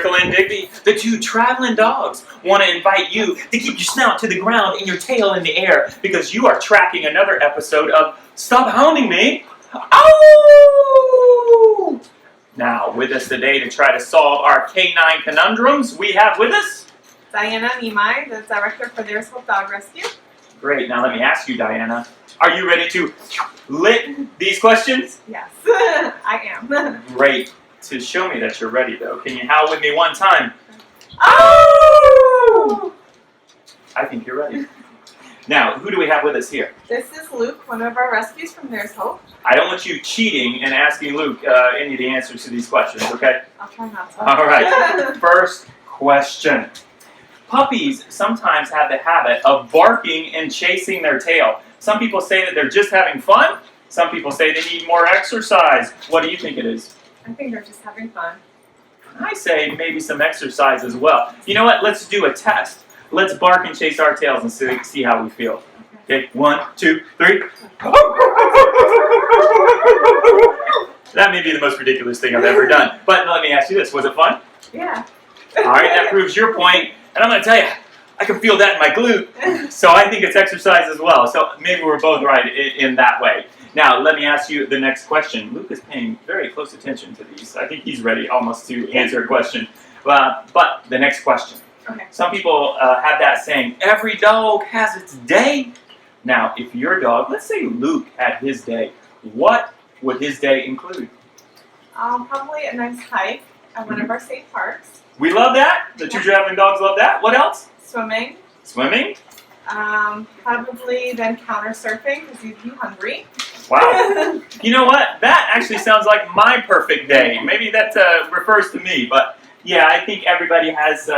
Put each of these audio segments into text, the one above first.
Miracle and Digby, the two traveling dogs, want to invite you to keep your snout to the ground and your tail in the air because you are tracking another episode of Stop Hounding Me. Oh! Now, with us today to try to solve our K9 conundrums, we have with us Diana Nimai, the director for There's Hope Dog Rescue. Great. Now let me ask you, Diana, are you ready to lit these questions? Yes, I am. Great. To show me that you're ready, though, can you howl with me one time? Oh! I think you're ready. Now, who do we have with us here? This is Luke, one of our rescues from There's Hope. I don't want you cheating and asking Luke any of the answers to these questions, okay? I'll try not to. All right. First question. Puppies sometimes have the habit of barking and chasing their tail. Some people say that they're just having fun. Some people say they need more exercise. What do you think it is? I think they're just having fun. I say maybe some exercise as well. You know what? Let's do a test. Let's bark and chase our tails and see how we feel. Okay, 1, 2, 3. That may be the most ridiculous thing I've ever done. But let me ask you this. Was it fun? Yeah. All right, that proves your point. And I'm going to tell you, I can feel that in my glute. So I think it's exercise as well. So maybe we're both right in that way. Now, let me ask you the next question. Luke is paying very close attention to these. I think he's ready almost to answer a question. But the next question. Okay. Some people have that saying, every dog has its day. Now, if your dog, let's say Luke had his day, what would his day include? Probably a nice hike at one of our state parks. We love that. The two traveling dogs love that. What else? Swimming. Swimming. Probably then counter surfing because you'd be hungry. Wow. You know what? That actually sounds like my perfect day. Maybe that refers to me. But yeah, I think everybody has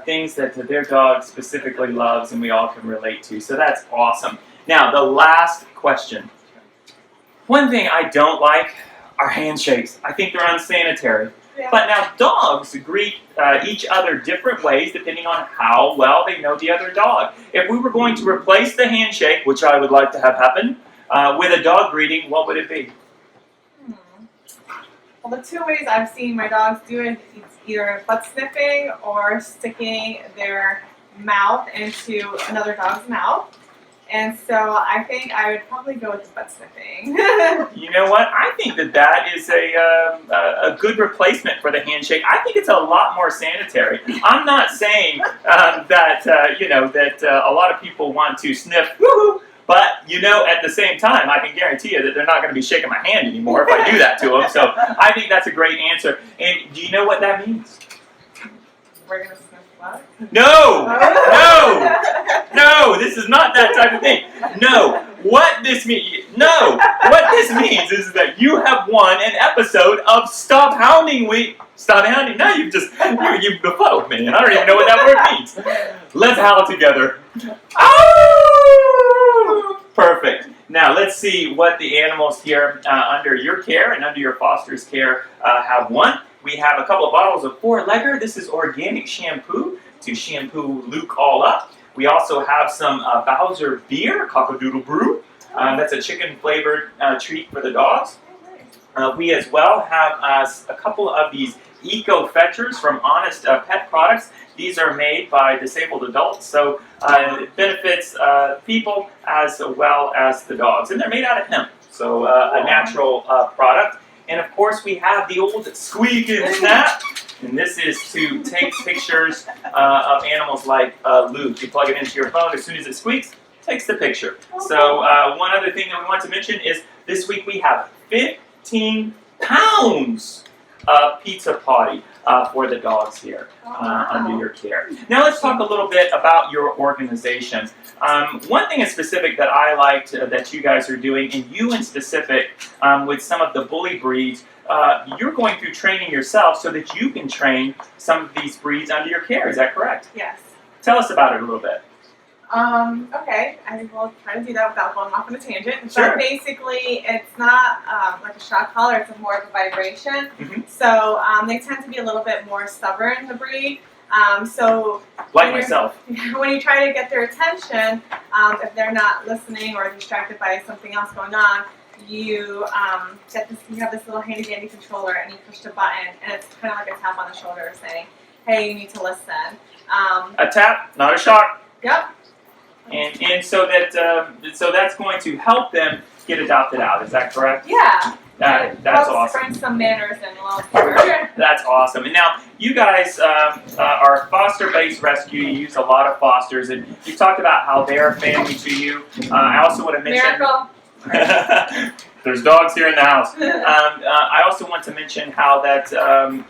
things that their dog specifically loves and we all can relate to. So that's awesome. Now, the last question. One thing I don't like are handshakes. I think they're unsanitary. Yeah. But now dogs greet each other different ways depending on how well they know the other dog. If we were going to replace the handshake, which I would like to have happen, with a dog greeting, what would it be? Well, the two ways I've seen my dogs do it, it's either butt sniffing or sticking their mouth into another dog's mouth. And so I think I would probably go with the butt sniffing. You know what? I think that is a good replacement for the handshake. I think it's a lot more sanitary. I'm not saying that a lot of people want to sniff, woohoo, but at the same time, I can guarantee you that they're not going to be shaking my hand anymore if I do that to them. So I think that's a great answer. And do you know what that means? We're gonna sniff what? No! No! This is not that type of thing. No. What this means is that you have won an episode of Stop Hounding Me. Stop Hounding? Now you've befuddled me, and I don't even know what that word means. Let's howl together. Oh! Perfect. Now let's see what the animals here under your care and under your foster's care have won. We have a couple of bottles of 4-legger. This is organic shampoo to shampoo Luke all up. We also have some Bowser beer, Cock-a-Doodle Brew. That's a chicken-flavored treat for the dogs. We as well have a couple of these Eco-Fetchers from Honest Pet Products. These are made by disabled adults, so it benefits people as well as the dogs. And they're made out of hemp, so a natural product. And of course, we have the old Squeak and Snap. And this is to take pictures of animals like Luke. You plug it into your phone, as soon as it squeaks, it takes the picture. So one other thing that we want to mention is this week we have 15 pounds of Pizza Potty for the dogs here under your care. Now let's talk a little bit about your organization. One thing in specific that I liked that you guys are doing, and you in specific, with some of the bully breeds, you're going through training yourself so that you can train some of these breeds under your care. Is that correct? Yes. Tell us about it a little bit. Okay, I will try to do that without going off on a tangent. Sure. But basically, it's not like a shock collar, it's more of a vibration. Mm-hmm. So they tend to be a little bit more stubborn, the breed. So Like myself. when you try to get their attention, if they're not listening or distracted by something else going on, you you have this little handy dandy controller and you push the button and it's kind of like a tap on the shoulder saying, hey, you need to listen. A tap, not a shock. Yep. And so that's going to help them get adopted out. Is that correct? Yeah. That's helps awesome. bring some manners and love. That's awesome. And now you guys are foster-based rescue. You use a lot of fosters, and you talked about how they're family to you. I also want to mention. Miracle. There's dogs here in the house. I also want to mention how that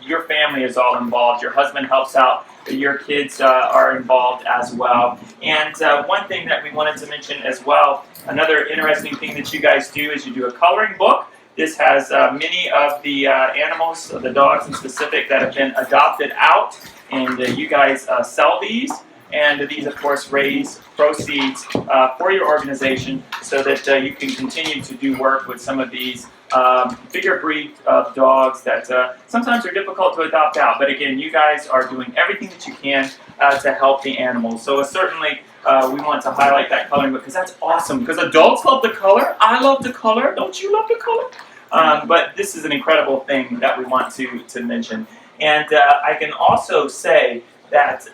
your family is all involved. Your husband helps out. Your kids are involved as well. And one thing that we wanted to mention as well, another interesting thing that you guys do is you do a coloring book. This has many of the animals, the dogs in specific, that have been adopted out. And you guys sell these. And these, of course, raise proceeds for your organization so that you can continue to do work with some of these bigger breed of dogs that sometimes are difficult to adopt out. But again, you guys are doing everything that you can to help the animals. So certainly we want to highlight that coloring book because that's awesome. Because adults love the color. I love the color. Don't you love the color? But this is an incredible thing that we want to mention. And I can also say that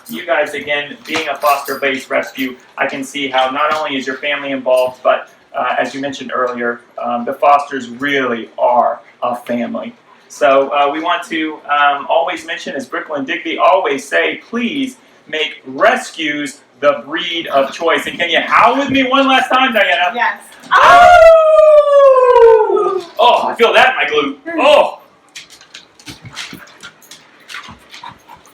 you guys, again, being a foster-based rescue, I can see how not only is your family involved, but as you mentioned earlier, the fosters really are a family. So we want to always mention, as Brickell and Digby always say, please make rescues the breed of choice. And can you howl with me one last time, Diana? Yes. Oh! Oh, I feel that in my glute. Oh!